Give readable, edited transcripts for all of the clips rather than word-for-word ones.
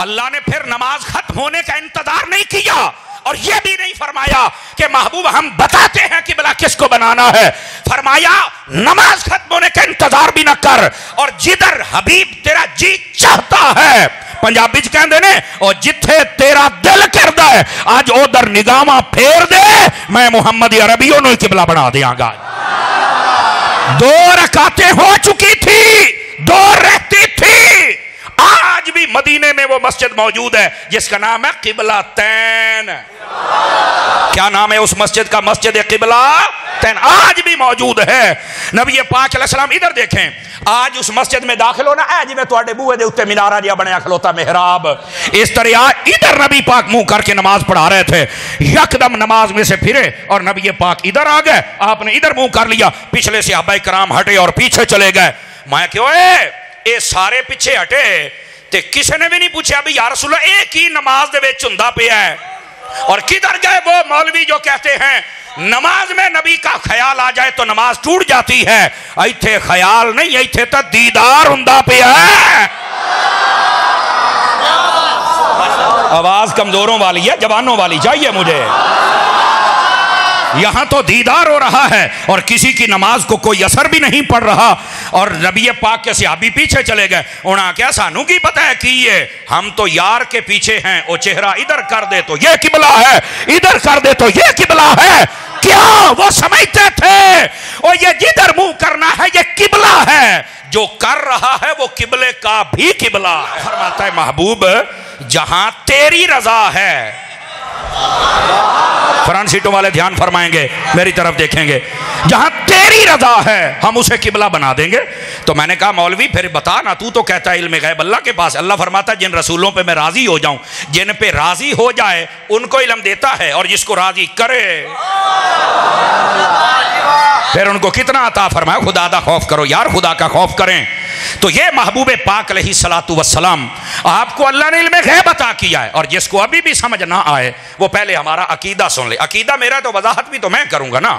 اللہ نے پھر نماز ختم ہونے کا انتظار نہیں کیا اور یہ بھی نہیں فرمایا کہ محبوب ہم بتاتے ہیں قبلہ کس کو بنانا ہے. فرمایا نماز ختم ہونے کا انتظار بھی نہ کر, اور جدھر حبیب تیرا جی چاہتا ہے, پنجابی چ کہندے نے اور جتھے تیرا دل کردا ہے اج ادھر نگاہاں پھیر دے, میں محمد عربیوں نو قبلہ بنا دیاں گا. 2 رکعتیں ہو چکی تھی, 2 رہتی تھی. آج بھی مدینے میں وہ مسجد موجود ہے جس کا نام ہے قبلہ تین. کیا نام ہے اس مسجد کا؟ مسجد قبلہ تین. آج بھی موجود ہے. نبی پاک علیہ السلام ادھر دیکھیں, آج اس مسجد میں داخل ہونا ہے جی میں تواڈے بوئے دے اوتے مینارہ جیا بنیا کھلوتا محراب, اس طرح ادھر نبی پاک منہ کر کے نماز پڑھا رہے تھے, یکدم نماز میں سے پھرے اور نبی پاک ادھر آ گئے. آپ نے ادھر منہ کر لیا, پچھلے صحابہ کرام ہٹے اور پیچھے چلے گئے. میں کہ اوئے اے سارے پیچھے ہٹے تے کسی نے بھی نہیں پوچھا بھی یا رسول اللہ ایک ہی نماز دے وچ ہوندا پیا ہے. اور کدھر گئے وہ مولوی جو کہتے ہیں نماز میں نبی کا خیال آ جائے تو نماز ٹوٹ جاتی ہے. ایتھے خیال نہیں, ایتھے تو دیدار ہوندا پیا ہے. آواز کمزوروں والی ہے, جوانوں والی چاہیے مجھے. یہاں تو دیدار ہو رہا ہے اور کسی کی نماز کو کوئی اثر بھی نہیں پڑ رہا. اور نبی پاک کے صحابی پیچھے چلے گئے. انہاں کیا سانو کی پتہ ہے کی یہ, ہم تو یار کے پیچھے ہیں, وہ چہرہ ادھر کر دے تو یہ قبلہ ہے, ادھر کر دے تو یہ قبلہ ہے. کیا وہ سمجھتے تھے اور یہ جدھر منہ کرنا ہے یہ قبلہ ہے, جو کر رہا ہے وہ قبلے کا بھی قبلہ ہے. فرماتا ہے محبوب جہاں تیری رضا ہے, فرنٹ سیٹوں والے دھیان فرمائیں گے, میری طرف دیکھیں گے, جہاں تیری رضا ہے ہم اسے قبلہ بنا دیں گے. تو میں نے کہا مولوی پھر بتا نا, تو کہتا ہے علم غیب اللہ کے پاس. اللہ فرماتا ہے جن رسولوں پہ میں راضی ہو جاؤں, جن پہ راضی ہو جائے ان کو علم دیتا ہے, اور جس کو راضی کرے پھر ان کو کتنا عطا فرمایا. خدا دا خوف کرو یار, خدا کا خوف کریں. تو یہ محبوب پاک علیہ الصلوۃ والسلام آپ کو اللہ نے علم غیب عطا کیا ہے. اور جس کو ابھی بھی سمجھ نہ آئے وہ پہلے ہمارا عقیدہ سن لے. عقیدہ میرا تو وضاحت بھی تو میں کروں گا نا.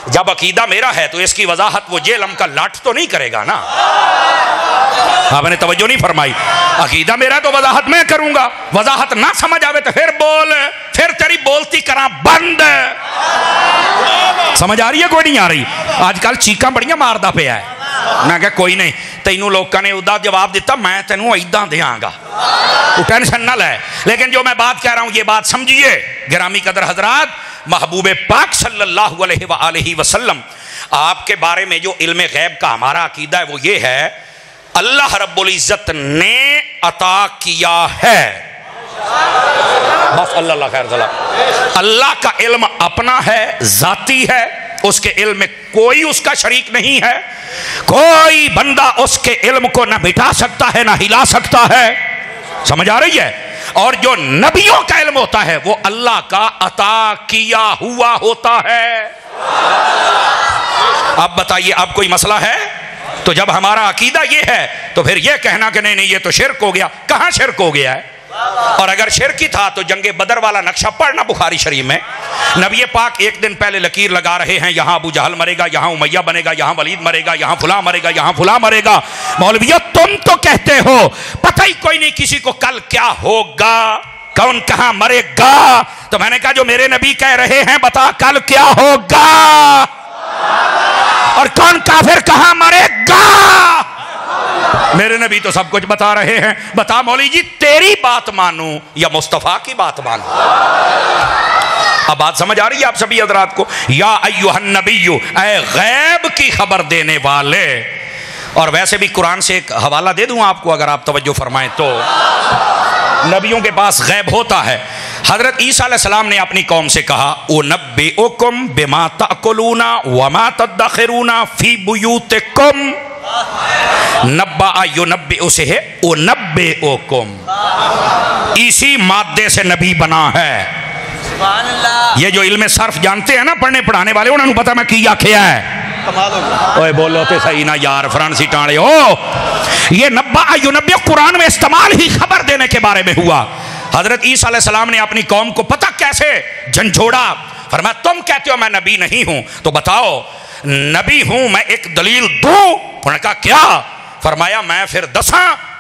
جب عقیدہ میرا ہے تو اس کی وضاحت وہ جیلم کا لاٹ تو نہیں کرے گا نا. آپ نے توجہ نہیں فرمائی. عقیدہ میرا تو وضاحت میں کروں گا. وضاحت نہ سمجھ آوے تو پھر بول, پھر تیری بولتی کراں بند. سمجھ آ رہی ہے کوئی نہیں آ رہی؟ آج کل چیکاں بڑیاں ماردا پیا ہے. میں کہا کوئی نہیں, تینوں لوگوں نے ادا جواب دیتا, میں تینوں ایداں دیاں گا, تو ٹینشن نہ لے. لیکن جو میں بات کہہ رہا ہوں یہ بات سمجھیے گرامی قدر حضرات. محبوب پاک صلی اللہ علیہ وآلہ وسلم آپ کے بارے میں جو علم غیب کا ہمارا عقیدہ ہے وہ یہ ہے, اللہ رب العزت نے عطا کیا ہے. بس اللہ خیر صلاح. اللہ کا علم اپنا ہے, ذاتی ہے, اس کے علم میں کوئی اس کا شریک نہیں ہے. کوئی بندہ اس کے علم کو نہ مٹا سکتا ہے نہ ہلا سکتا ہے. سمجھ آ رہی ہے؟ اور جو نبیوں کا علم ہوتا ہے وہ اللہ کا عطا کیا ہوا ہوتا ہے. اب بتائیے اب کوئی مسئلہ ہے؟ تو جب ہمارا عقیدہ یہ ہے تو پھر یہ کہنا کہ نہیں یہ تو شرک ہو گیا, کہاں شرک ہو گیا ہے؟ اور اگر شرک ہی تھا تو جنگ بدر والا نقشہ پڑھنا بخاری شریف میں. نبی پاک ایک دن پہلے لکیر لگا رہے ہیں, یہاں ابو جہل مرے گا, یہاں امیہ بنے گا, یہاں ولید مرے گا, یہاں فلاں مرے گا, یہاں فلاں مرے گا. مولویہ تم تو کہتے ہو پتہ ہی کوئی نہیں کسی کو کل کیا ہوگا, کون کہاں مرے گا. تو میں نے کہا جو میرے نبی کہہ رہے ہیں بتا کل کیا ہوگا اور کون کافر کہاں مرے گا. میرے نبی تو سب کچھ بتا رہے ہیں. بتا مولوی جی تیری بات مانوں یا مصطفیٰ کی بات مانوں؟ اب بات سمجھ آ رہی ہے آپ سبھی حضرات کو؟ یا ایھا النبی, اے غیب کی خبر دینے والے. اور ویسے بھی قرآن سے ایک حوالہ دے دوں آپ کو اگر آپ توجہ فرمائیں تو. نبیوں کے پاس غیب ہوتا ہے. حضرت عیسیٰ علیہ السلام نے اپنی قوم سے کہا اُنَبِّئُکُم بِمَا تَأْکُلُونَ وَمَا تَدَّخِرُونَ فِی بُیُوتِکُم. نبّأ یُنَبِّئُ سے ہے اُنَبِّئُکُم, اسی مادے سے نبی بنا ہے. یہ جو علم صرف جانتے ہیں نا پڑھنے پڑھانے والے, انہوں نے پتا میں کیا کیا ہے. اوے بولو تے صحیح نا یار, فرانسی ٹانڑے ہو. یہ نبّأ یُنَبِّئُ قرآن میں استعمال ہی خبر دینے کے بارے میں ہوا. حضرت عیسیٰ علیہ السلام نے اپنی قوم کو پتہ کیسے جھنجھوڑا. فرمایا تم کہتے ہو میں نبی نہیں ہوں, تو بتاؤ نبی ہوں, میں ایک دلیل دوں. انہوں نے کہا کیا؟ فرمایا میں پھر دساں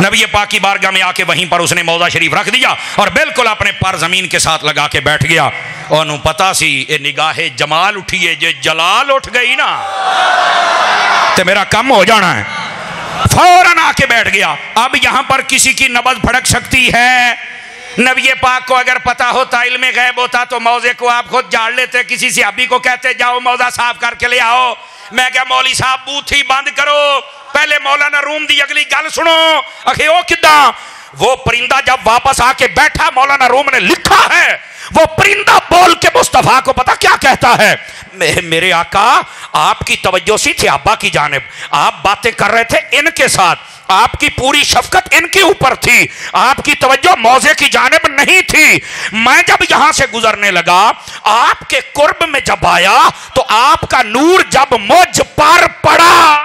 نبی پاک کی بارگاہ میں آ کے وہیں پر اس نے موضع شریف رکھ دیا اور بالکل اپنے پر زمین کے ساتھ لگا کے بیٹھ گیا. اور انہوں پتا سی اے نگاہ جمال اٹھی ہے، جو جلال اٹھ گئی نا تو میرا کم ہو جانا ہے. فوراً آ کے بیٹھ گیا. اب یہاں پر کسی کی نبض پھڑک سکتی ہے. نبی پاک کو اگر پتا ہوتا، علم غیب ہوتا تو موضع کو آپ خود جاڑ لیتے. کسی صحابی کو کہتے جاؤ موضع صاف کر کے لے آؤ. میں کہا مولوی صاحب بوتھی بند کرو، پہلے مولانا روم دی اگلی گل سنو. اکھے او کداں؟ وہ پرندہ جب واپس آ کے بیٹھا، مولانا روم نے لکھا ہے وہ پرندہ بول کے مصطفیٰ کو پتا کیا کہتا ہے؟ میرے آقا آپ کی توجہ سی تھی ابا کی جانب، آپ باتیں کر رہے تھے ان کے ساتھ، آپ کی پوری شفقت ان کے اوپر تھی، آپ کی توجہ موضع کی جانب نہیں تھی. میں جب یہاں سے گزرنے لگا، آپ کے قرب میں جب آیا تو آپ کا نور جب مجھ پر پڑا،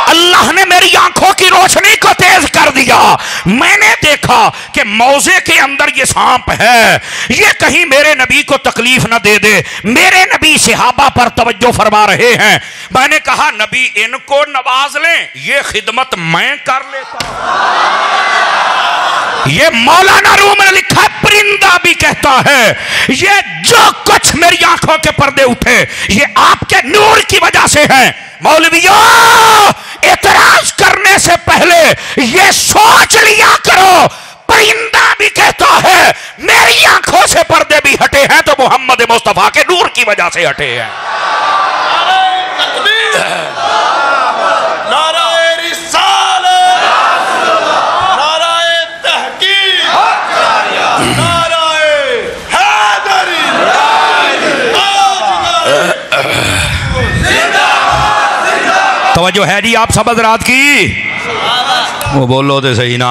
اللہ نے میری آنکھوں کی روشنی کو تیز کر دیا. میں نے دیکھا کہ موضع کے اندر یہ سانپ ہے، یہ کہیں میرے نبی کو تکلیف نہ دے دے. میرے نبی صحابہ پر توجہ فرما رہے ہیں. میں نے کہا نبی ان کو نواز لیں، یہ خدمت میں کر لیتا ہوں. یہ مولانا روم نے لکھا ہے، پرندہ بھی کہتا ہے یہ جو کچھ میری آنکھوں کے پردے اٹھے یہ آپ کے نور کی وجہ سے ہے. مولویوں اعتراض کرنے سے پہلے یہ سوچ لیا کرو، پرندہ بھی کہتا ہے میری آنکھوں سے پردے بھی ہٹے ہیں تو محمد مصطفیٰ کے نور کی وجہ سے ہٹے ہیں. توجہ ہے جی آپ سب حضرات کی؟ وہ بولو تو صحیح نا،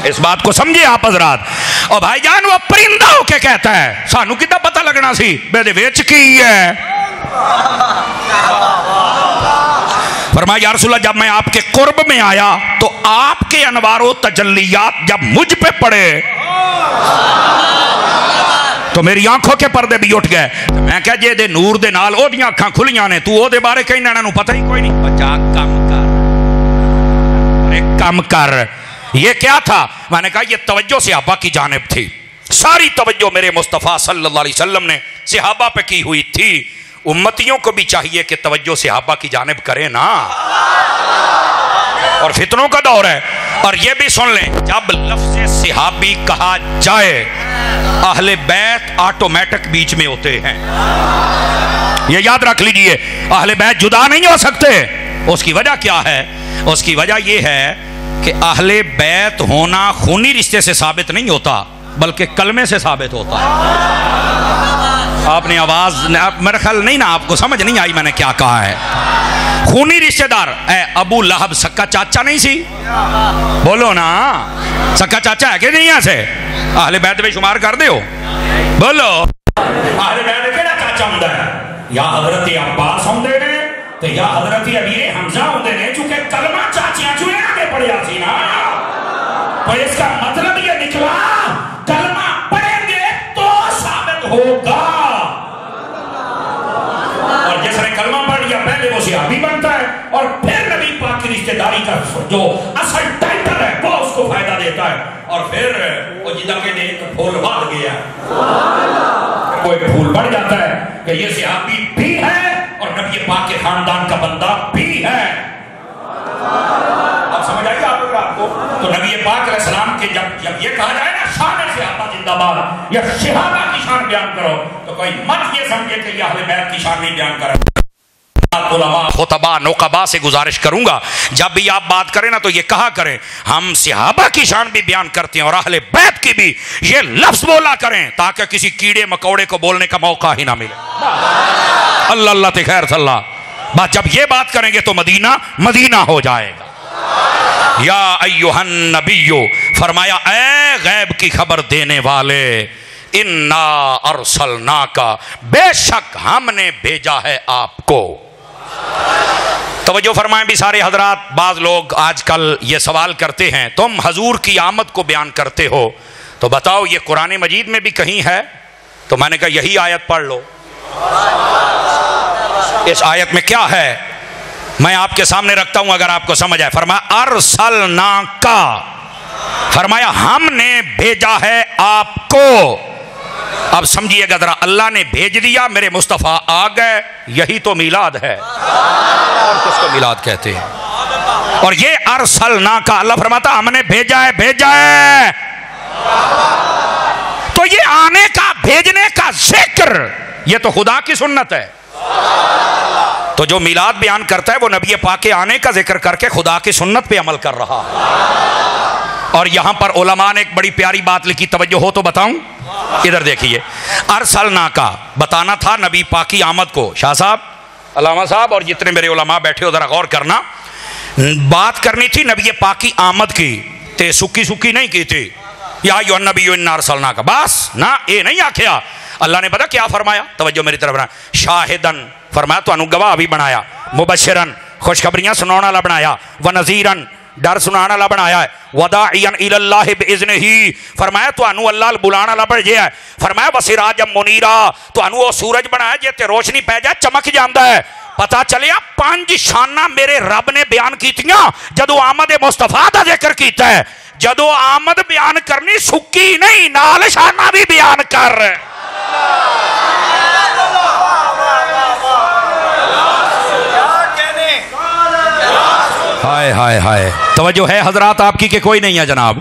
اس بات کو سمجھے آپ حضرات. اور بھائی جان وہ پرندہ ہو کے کہتا ہے، سانو کدھا پتہ لگنا سی بے دے ویچ کی ہے. فرمایا یا رسول اللہ جب میں آپ کے قرب میں آیا تو آپ کے انوار و تجلیات جب مجھ پہ پڑے تو میری آنکھوں کے پردے بھی اٹھ گئے. میں کہا جے دے نور دے نال او دیاں اکھاں کھلیاں نے، تو او دے بارے کہیں نہ نو پتہ ہی کوئی نہیں. بچا کم کر، ارے کم کر. یہ کیا تھا؟ میں نے کہا یہ توجہ صحابہ کی جانب تھی. ساری توجہ میرے مصطفیٰ صلی اللہ علیہ وسلم نے صحابہ پہ کی ہوئی تھی. امتیوں کو بھی چاہیے کہ توجہ صحابہ کی جانب کریں نا. اور فتنوں کا دور ہے. اور یہ بھی سن لیں جب لفظ صحابی کہا جائے اہل بیت آٹومیٹک بیچ میں ہوتے ہیں. یہ یاد رکھ لیجئے اہل بیت جدا نہیں ہو سکتے. اس کی وجہ کیا ہے؟ اس کی وجہ یہ ہے کہ اہل بیت ہونا خونی رشتے سے ثابت نہیں ہوتا بلکہ کلمے سے ثابت ہوتا ہے. آپ نے آواز میرا خیال نہیں نا، آپ کو سمجھ نہیں آئی میں نے کیا کہا ہے. خونی رشتہ دار اے ابو لہب سکا چاچا نہیں سی؟ بولو نا، سکا چاچا ہے کہ نہیں؟ یہاں سے اہل بیت میں شمار کر دے ہو؟ بولو اہل بیت کیڑا چاچا ہوندا ہے؟ یا حضرت عباس ہوندے نے تے یا حضرت امیر حمزہ ہوندے نے، چونکہ کلمہ چاچیاں چویاں نے پڑھیا سی نا. تو اس کا مطلب یہ نکلا کلمہ پڑھیں گے تو ثابت ہوگا. اور جس نے کلمہ پڑھ لیا پہلے وہ صحابی بنتا ہے اور پھر نبی پاک کی رشتہ داری کا جو اصل ٹائٹل ہے وہ اس کو فائدہ دیتا ہے. اور پھر وہ جدہ کے نے ایک پھول بڑھ گیا، کوئی پھول بڑھ جاتا ہے کہ یہ صحابی بھی ہے اور نبی پاک کے خاندان کا بندہ بھی ہے. اب سمجھ آئیے آپ کو؟ تو نبی پاک علیہ السلام کے جب یہ کہا جائے نا شان صحابہ زندہ باد یا صحابہ کی شان بیان کرو تو کوئی مت یہ سمجھے کہ یہ اہل بیت کی شان نہیں بیان کرا. علماء خطباء نقباء سے گزارش کروں گا جب بھی آپ بات کریں نا تو یہ کہا کریں ہم صحابہ کی شان بھی بیان کرتے ہیں اور اہل بیت کی بھی یہ لفظ بولا کریں تاکہ کسی کیڑے مکوڑے کو بولنے کا موقع ہی نہ ملے. اللہ اللہ تے خیر صلی اللہ. بات جب یہ بات کریں گے تو مدینہ مدینہ ہو جائے گا. یا ایوہ النبی، فرمایا اے غیب کی خبر دینے والے، انا ارسلناکا، بے شک ہم نے بھیجا ہے آپ کو. توجہ فرمائیں بھی سارے حضرات. بعض لوگ آج کل یہ سوال کرتے ہیں تم حضور کی آمد کو بیان کرتے ہو تو بتاؤ یہ قرآن مجید میں بھی کہیں ہے؟ تو میں نے کہا یہی آیت پڑھ لو. اس آیت میں کیا ہے؟ میں آپ کے سامنے رکھتا ہوں اگر آپ کو سمجھ آئے. فرمایا ارسلناکا، فرمایا ہم نے بھیجا ہے آپ کو. اب سمجھیے گا ذرا، اللہ نے بھیج دیا، میرے مصطفیٰ آ گئے، یہی تو میلاد ہے. اور کس کو میلاد کہتے ہیں؟ اور یہ ارسلناکا، اللہ فرماتا ہم نے بھیجا ہے، بھیجا ہے. تو یہ آنے کا، بھیجنے کا ذکر، یہ تو خدا کی سنت ہے. تو جو میلاد بیان کرتا ہے وہ نبی پاک کے آنے کا ذکر کر کے خدا کی سنت پہ عمل کر رہا ہے. اور یہاں پر علماء نے ایک بڑی پیاری بات لکھی، توجہ ہو تو بتاؤں. ادھر دیکھیے، ارسلناکا بتانا تھا نبی پاک کی آمد کو. شاہ صاحب، علامہ صاحب اور جتنے میرے علماء بیٹھے ہو ذرا غور کرنا، بات کرنی تھی نبی پاک کی آمد کی، تے سکی سکی نہیں کی تھی. یا ایھا النبی انا ارسلناک، بس نہ یہ نہیں آکھیا. اللہ نے پتا کیا فرمایا؟ توجہ میری طرف. شاہدن فرمایا تو انو گواہ بھی بنایا، مبشرن خوشخبریاں سنانے والا بنایا، ونذیرن ڈر سنانے والا بنایا ہے، وداعیاً الی اللہ باذنہ فرمایا تو انو اللہ بلانا والا بھیجیا ہے. فرمایا وسراجا منیرا تو انو وہ سورج بنایا جے تے روشنی پہ جائے چمک جاندا ہے. پتا چلیا 5 شانہ میرے رب نے بیان کیتیاں جدو آمد مصطفیٰ دا ذکر کیتا ہے. جدو آمد بیان کرنی سکی نہیں، نال شانہ بھی بیان کر. ہائے ہائے ہائے، توجہ ہے حضرات آپ کی کہ کوئی نہیں ہے جناب؟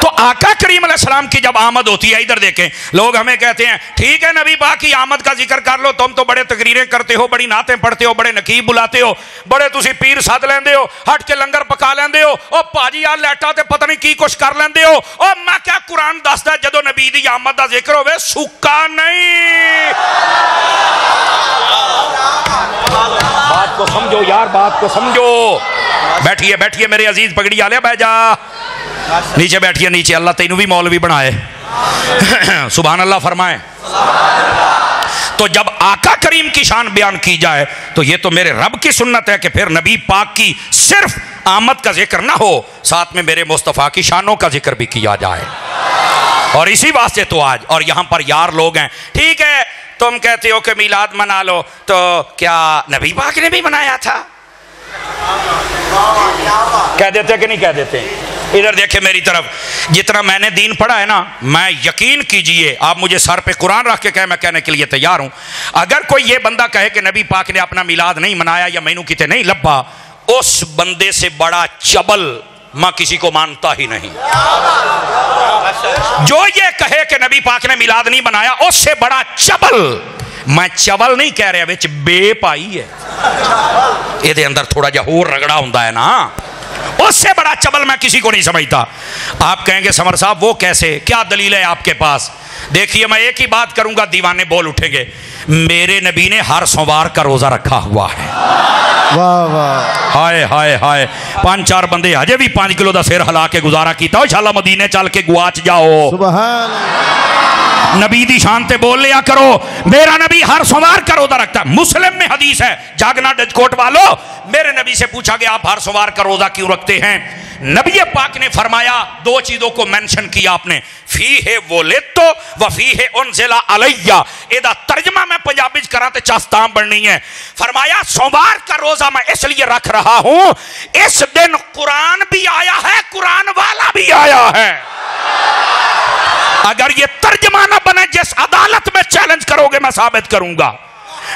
تو آقا کریم علیہ السلام کی جب آمد ہوتی ہے، ادھر دیکھیں، لوگ ہمیں کہتے ہیں ٹھیک ہے نبی پاک کی آمد کا ذکر کر لو، تم تو بڑے تقریریں کرتے ہو، بڑی نعتیں پڑھتے ہو، بڑے نقیب بلاتے ہو، بڑے تسی پیر ساتھ لیندے ہو، ہٹ کے لنگر پکا لیندے ہو، او پاجی آ لیٹا تے پتہ نہیں کی کچھ کر لیندے ہو. او میں کیا قرآن دسدا جدو نبی دی آمد دا ذکر ہوئے سکا نہیں. بات کو سمجھو یار، بات کو سمجھو. بیٹھیے بیٹھیے میرے عزیز پگڑی والے، بیٹھ جا نیچے، بیٹھیے نیچے. اللہ تینوں بھی مولوی بنائے. سبحان اللہ فرمائیں. تو جب آقا کریم کی شان بیان کی جائے تو یہ تو میرے رب کی سنت ہے کہ پھر نبی پاک کی صرف آمد کا ذکر نہ ہو، ساتھ میں میرے مصطفیٰ کی شانوں کا ذکر بھی کیا جائے. اور اسی واسطے تو آج، اور یہاں پر یار لوگ ہیں، ٹھیک ہے تم کہتے ہو کہ میلاد منا لو، تو کیا نبی پاک نے بھی منایا تھا؟ کہہ دیتے کہ نہیں کہہ دیتے؟ ادھر دیکھیں میری طرف، جتنا میں نے دین پڑھا ہے نا، میں یقین کیجئے، آپ مجھے سر پہ قرآن رکھ کے کہیں میں کہنے کے لیے تیار ہوں. اگر کوئی یہ بندہ کہے کہ نبی پاک نے اپنا میلاد نہیں منایا یا مینوں کتے نہیں لبا، اس بندے سے بڑا چبل میں کسی کو مانتا ہی نہیں. جو یہ کہے کہ نبی پاک نے میلاد نہیں منایا، اس سے بڑا چبل، میں چول نہیں کہہ رہا، وچ بے پائی ہے، یہ دے اندر تھوڑا جا اور رگڑا ہوندہ ہے نا، اس سے بڑا چبل میں کسی کو نہیں سمجھتا. آپ کہیں گے سمر صاحب وہ کیسے، کیا دلیل ہے آپ کے پاس؟ دیکھیے میں ایک ہی بات کروں گا، دیوانے بول اٹھیں گے. میرے نبی نے ہر سوموار کا روزہ رکھا ہوا ہے. واہ واہ، ہائے ہائے ہائے، 5-4 بندے ہجے بھی 5 کلو دا سیر ہلا کے گزارا کیتا ہو، انشاءاللہ مدینے چل کے گواچ جاؤ. سبحان نبی دی شان تے بول لیا کرو، میرا نبی ہر سوموار کا روزہ رکھتا ہے. مسلم میں حدیث ہے، جاگنا ڈج کوٹ والو، میرے نبی سے پوچھا گیا آپ ہر سوموار کا روزہ کیوں رکھتے ہیں؟ نبی پاک نے فرمایا، 2 چیزوں کو منشن کیا آپ نے، فیہ ولدت و فیہ انزل علیہ. ایدہ ترجمہ میں پنجابی کرا تے چاستان بڑھنی ہے. فرمایا سوموار کا روزہ میں اس لیے رکھ رہا ہوں، اس دن قرآن بھی آیا ہے، قرآن والا بھی آیا ہے. اگر یہ ترجمہ نہ بنے، جس عدالت میں چیلنج کرو گے میں ثابت کروں گا.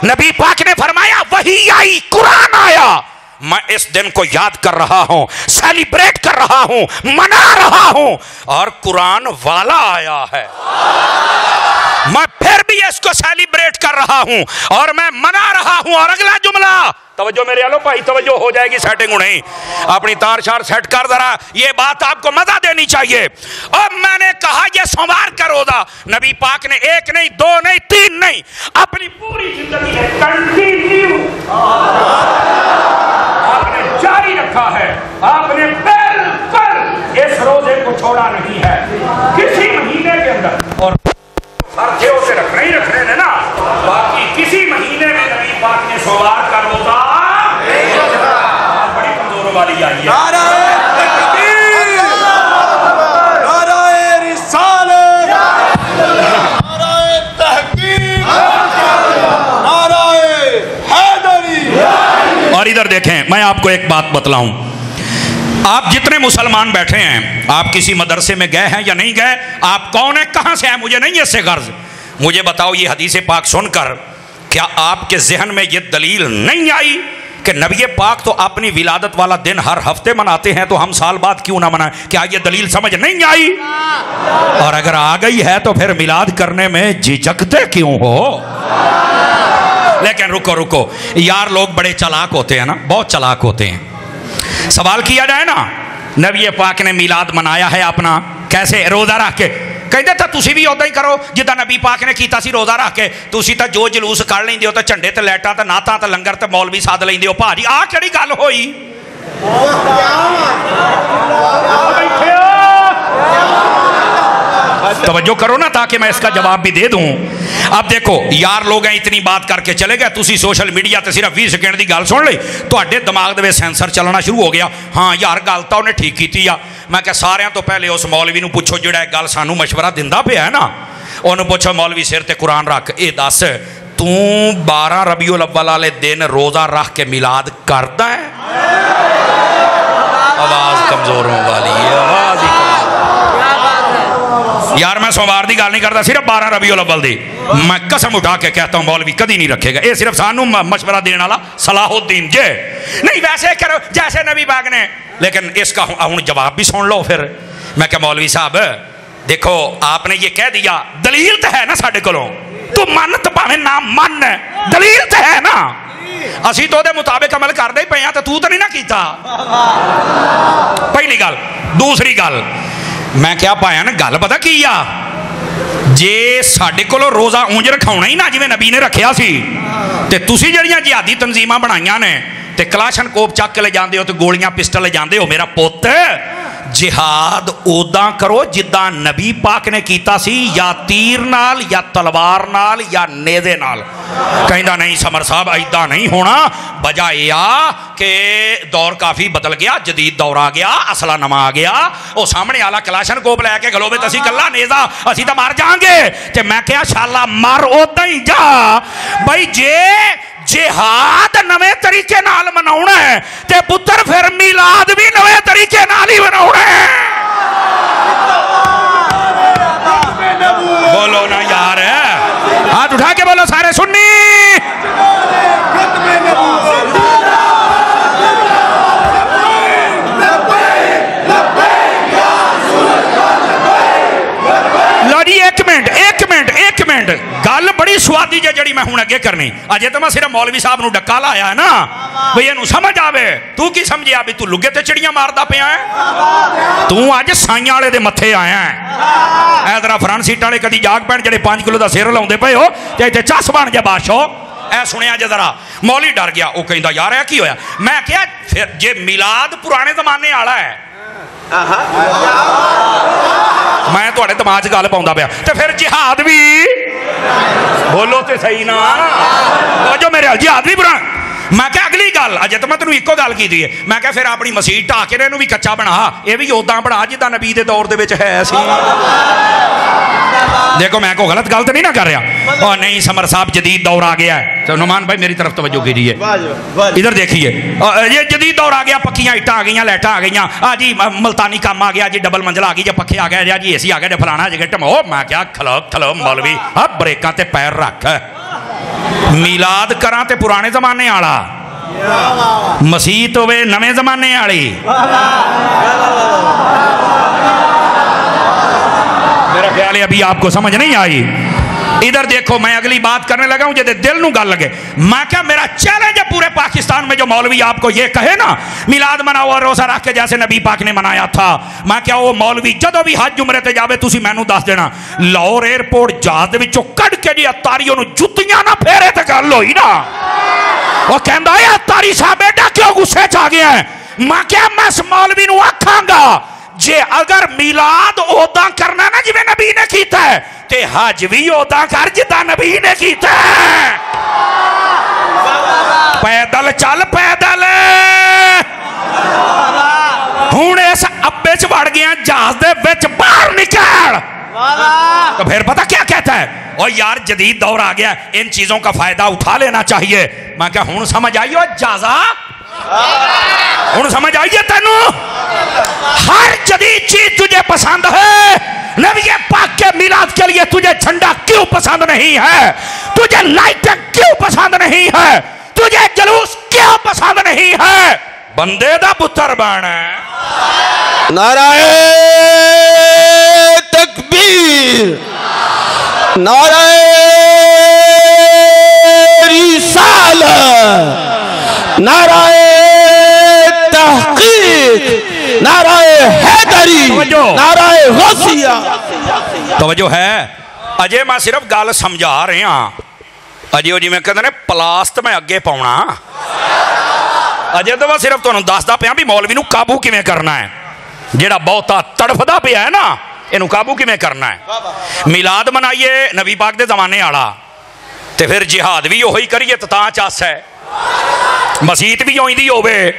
نبی پاک نے فرمایا وحی آئی، قرآن آیا، میں اس دن کو یاد کر رہا ہوں، سیلیبریٹ کر رہا ہوں، منا رہا ہوں، اور قرآن والا آیا ہے. میں پھر بھی اس کو سیلیبریٹ کر رہا ہوں اور میں منا رہا ہوں. اور اگلا جملہ، توجہ میرے آلو بھائی، توجہ ہو جائے گی، سیٹنگ نہیں، اپنی تار شار سیٹ کر ذرا، یہ بات آپ کو مزہ دینی چاہیے. اور میں نے کہا یہ سوموار کا روزہ نبی پاک نے 1 نہیں 2 نہیں 3 نہیں، اپنی پوری زندگی میں کنٹینیو آپ نے جاری رکھا ہے. آپ نے بالکل اس روزے کو چھوڑا نہیں ہے کسی مہینے کے اندر. اور سرجے اسے رکھنا ہی رکھنے نے نا، باقی کسی مہینے میں نبی پاک نے سوموار کا روزہ بڑی کمزوروں والی آئی ہے. نعرہ تکبیر، نعرہ رسالت، نعرہ تحقیق، نعرہ حیدری. اور ادھر دیکھیں میں آپ کو ایک بات بتلاؤں، آپ جتنے مسلمان بیٹھے ہیں آپ کسی مدرسے میں گئے ہیں یا نہیں گئے، آپ کون ہیں کہاں سے ہیں مجھے نہیں اس سے غرض، مجھے بتاؤ یہ حدیث پاک سن کر کیا آپ کے ذہن میں یہ دلیل نہیں آئی کہ نبی پاک تو اپنی ولادت والا دن ہر ہفتے مناتے ہیں تو ہم سال بعد کیوں نہ منائیں؟ کیا یہ دلیل سمجھ نہیں آئی؟ اور اگر آ گئی ہے تو پھر میلاد کرنے میں جھجکتے کیوں ہو؟ لیکن رکو یار، لوگ بڑے چالاک ہوتے ہیں نا، بہت چالاک ہوتے ہیں۔ سوال کیا جائے نا نبی پاک نے میلاد منایا ہے اپنا کیسے؟ روزہ رکھ کے۔ کہتے تھا تسی بھی اودا ہی کرو جدا نبی پاک نے کیتا سی، روزہ رکھ کے۔ تسی تا جو جلوس کر لیندے ہو تے جھنڈے تے لائٹاں تے نعتاں تے لنگر تے مولوی ساد لیندے ہو، بھاجی آ کیڑی گل ہوئی؟ توجہ کرو نا تاکہ میں اس کا جواب بھی دے دوں۔ اب دیکھو یار لوگ ہیں اتنی بات کر کے چلے گئے، تسی سوشل میڈیا تے صرف 20 سیکنڈ دی گل سن لئی تواڈے دماغ دے وچ سینسر چلنا شروع ہو گیا، ہاں یار گل تاں انہیں ٹھیک کیتی آ۔ میں کہ ساریاں تو پہلے اس مولوی نو پوچھو جڑا ہے گل سانو مشورہ دیندا پیا ہے نا، انہوں پوچھو مولوی سر تے قرآن رکھ، اے دس تو 12 ربیع الاول والے دن روزہ رکھ کے میلاد کردا ہے؟ آواز کمزوروں والی ہے، آواز ہی یار میں سوموار دی گل نہیں کرتا، صرف 12 ربیع الاول دی، میں قسم اٹھا کے کہتا ہوں مولوی کدی نہیں رکھے گا، یہ صرف سانو مشورہ دینے والا صلاح الدین جے نہیں، ویسے کرو جیسے نبی پاک نے۔ لیکن اس کا ہوں جواب بھی سن لو پھر۔ میں کہ مولوی صاحب دیکھو آپ نے یہ کہہ دیا، دلیل تو ہے نا ساڈے کولوں، تو من تو پاویں نہ من، دلیل تو ہے نا، اسی تو دے مطابق عمل کر دے پے ہاں، تو نہیں نہ کیتا۔ پہلی گل۔ دوسری گل میں کیا پایا نا گل پتہ کی آ، جے ساڈے کولوں روزہ اونج رکھاونا ہی نہ جویں نبی نے رکھیا سی تے تسی جڑیاں جہادی تنظیماں بنائیاں نے تے کلاشن کوپ چک کے لے جاندے ہو تے گولیاں پسٹل لے جاندے ہو، میرا پوت جہاد اودا کرو جداں نبی پاک نے کیتا سی، یا تیر نال یا تلوار نال یا نیزے نال۔ کہندا نہیں سمر صاحب ایداں نہیں ہونا، بجائے آ کہ دور کافی بدل گیا، جدید دور آ گیا، اسلحہ نما آ گیا، او سامنے آلا کلاشن کوپ لے کے گلو وچ اسی کلا نیزا اسی تے مار جاں گے۔ تے میں کہیا شالا مار اودا ہی جا بھائی، جے جہاد نویں طریقے نال مناونا ہے تے پتر پھر میلاد بھی نویں طریقے نال ہی مناونا ہے۔ بولو نا یار، ہاتھ اٹھا کے بولو سارے سنی۔ ایک منٹ گل بڑی سوادی جے جڑی میں ہوں اگے کرنی، اجے تو میں صرف مولوی صاحب نو ڈکا لایا ہے نا بھئی اینو سمجھ آوے، تو کی سمجھیا بھی تو لگے تے چڑیاں ماردا پیا ہے، تو اج سائیاں والے دے متھے آیا ہے۔ اے ذرا فرنٹ سیٹ والے کدی جاگ پین جڑے 5 کلو دا سر لاوندے پئے ہو تے تے چس بن جے بادشاہ۔ اے سنیا جے ذرا، مولوی ڈر گیا، او کہندا یار اے کی ہویا؟ میں کہیا پھر جے میلاد پرانے زمانے والا ہے، میں تھوڑے دماغ گل پاؤں پیا، تو پھر جہاد بھی بولو تے صحیح نا، جو میرے جہاد بھی برا۔ میں کہا اگلی گل اجے تو میں تینوں ایکو گل کی دی ہے، میں کہا پھر اپنی مسیح ٹھا کے انہوں بھی کچا بنا، یہ بھی اودا بنا جدا نبی دے دور دے وچ ہے سی۔ دیکھو میں کو غلط گل تو نہیں نہ کر رہا، اور نہیں سمر صاحب جدید دور آ گیا ہے، تو نعمان بھائی میری طرف توجہ کیجیے، ادھر دیکھیے، یہ جدید دور آ گیا، پکیاں اٹاں آ گئیاں، لائٹاں آ گئیاں، جی ملتانی کام آ گیا جی، ڈبل منزل آ گئی جی، پکھے آ گئے جی، اے سی آ گیا جی، فلانا جگہ ٹمو۔ میں کیا کھلو مولوی اب بریکاں تے پیر رکھ، میلاد کراں تے پرانے زمانے والا، مسیح ہوئے نویں زمانے والی۔ میرا خیال ہے ابھی آپ کو سمجھ نہیں آئی۔ ادھر دیکھو میں اگلی بات کرنے لگا ہوں جیسے دل نو گل لگے، میں کہا میرا چیلنج ہے پورے پاکستان میں جو مولوی آپ کو یہ کہے نا میلاد مناؤ اور روزہ رکھ کے جیسے نبی پاک نے منایا تھا، میں کہا وہ مولوی جدو بھی حج عمرے تے جاوے تسی مینوں دس دینا، لاہور ایئرپورٹ جہاز دے وچوں کڈ کے جی اتاریوں نو جتیاں نہ پھیرے تے گل ہوئی نا، وہ کہندا ہے اتاری صاحب ایڈا کیوں غصے چ آ گیا ہے؟ میں کہا میں اس مولوی نو آکھاں گا جے اگر میلاد اودا کرنا نا جویں نبی نے کیتا ہے تے حج بھی اودا کر جدا نبی نے کیتا ہے، پیدل چل پیدل، ہوں اس ابے چ وڑ گیا جہاز دے وچ باہر نکل، تو پھر پتہ کیا کہتا ہے، اور یار جدید دور آ گیا ان چیزوں کا فائدہ اٹھا لینا چاہیے۔ میں کہا ہوں سمجھ آئی ہو جازا ہوں سمجھ آئیے تینوں ہر جدید چیز تجھے پسند ہے، نبی پاک کے میلاد کے لیے تجھے جھنڈا کیوں پسند نہیں ہے؟ تجھے لائٹیں کیوں پسند نہیں ہے؟ تجھے جلوس کیوں پسند نہیں ہے؟ بندے دا پتر بن ہے۔ نعرہ تکبیر، نعرہ رسالت، نعرہ تحقیق، نعرہ حیدری، نعرہ غوثیہ۔ توجہ ہے اجے میں صرف گل سمجھا رہے ہاں، اجے جی میں کہتے ہیں پلاسٹ میں اگے پاؤنا، اجے تو میں صرف تمہیں دسدا پیا بھی مولوی نو قابو کیویں کرنا ہے، جیڑا بہتا تڑفدا پیا ہے نا اینو قابو کیویں کرنا ہے۔ میلاد منائیے نبی پاک دے زمانے والا، تے پھر جہاد بھی وہی کریے تو تاں چاس ہے، مسیت بھی اونج دی ہوے،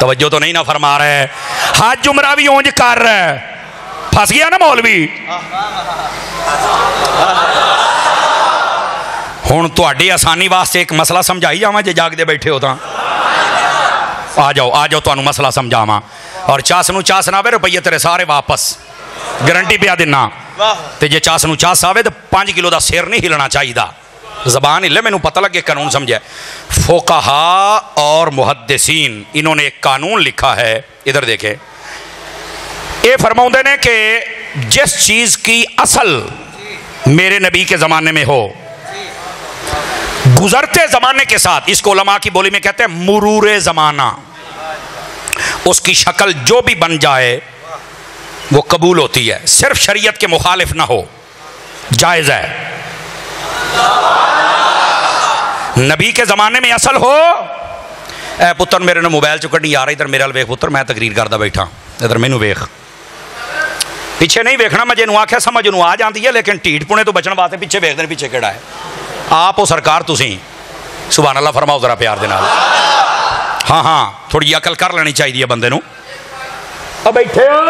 توجہ تو نہیں نہ فرما رہے، حج عمرہ بھی اونج کر رہے، پھنس گیا نا مولوی۔ ہن تہاڈی آسانی واسطے ایک مسئلہ سمجھائی جاواں جے جاگ دے بیٹھے ہو تاں آ جاؤ تانوں مسئلہ سمجھاواں، اور چاس نو چاس نہ آوے روپیے تیرے سارے واپس، گارنٹی پیا دینا، تے جے چاس نو چاس آوے تو 5 کلو دا سیر نہیں ہلنا چاہیے، زبان ہلے مینوں پتہ لگے قانون سمجھے۔ فقہاء اور محدثین انہوں نے ایک قانون لکھا ہے، ادھر دیکھیں، یہ فرماؤندے نے کہ جس چیز کی اصل میرے نبی کے زمانے میں ہو، گزرتے زمانے کے ساتھ، اس کو علماء کی بولی میں کہتے ہیں مرور زمانہ، اس کی شکل جو بھی بن جائے وہ قبول ہوتی ہے، صرف شریعت کے مخالف نہ ہو، جائز ہے۔ نبی کے زمانے میں اصل ہو، اے پتر میرے نے موبائل چکڑنی آ رہا ادھر میرے ویخ پتر، میں تقریر کردہ بیٹھا ادھر مینوں ویخ، پیچھے نہیں ویکھنا، میں جنوں آکھیا سمجھ نوں آ جاندی ہے، لیکن ٹھیٹ پونے تو بچن واسطے پیچھے ویکھ دے، پیچھے کیڑا ہے آپ ہو سرکار تسی، سبحان اللہ فرماؤ ذرا پیار دے نال، ہاں تھوڑی عقل کر لینی چاہیے بندے نوں۔ اب بیٹھے ہو